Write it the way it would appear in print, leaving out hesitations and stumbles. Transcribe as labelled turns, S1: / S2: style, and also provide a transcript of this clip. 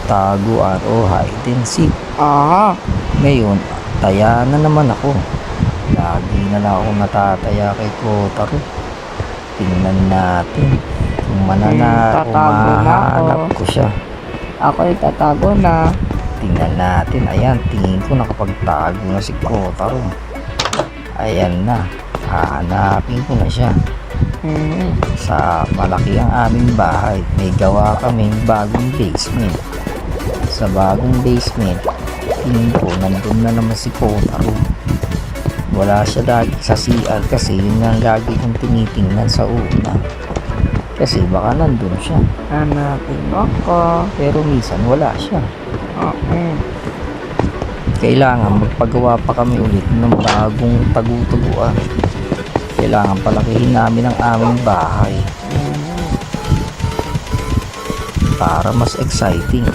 S1: tago at hide and seek.
S2: Ah,
S1: Ngayon, taya na naman ako. Lagi na lang ako natataya kay Kotaro. Tingnan natin kung
S2: tatago na
S1: mahanap
S2: ako.
S1: ko siya.
S2: Ako'y tatago na.
S1: Tingnan natin. Ayan, tingin ko nakapagtago na si Kotaro. Ayan na. Hahanapin ko na siya. Sa malaki ang aming bahay, may gawa kaming bagong basement. Sa bagong basement, tingin ko nandun na naman si Kotaro. Wala siya lagi sa CR kasi yun ang lagi kong tinitingnan sa una. Kasi baka nandun siya.
S2: Hanapin mo ako.
S1: Pero minsan wala siya.
S2: Okay.
S1: Kailangan magpagawa pa kami ulit ng bagong tagu-taguan. Kailangan palakihin namin ang aming bahay para mas exciting.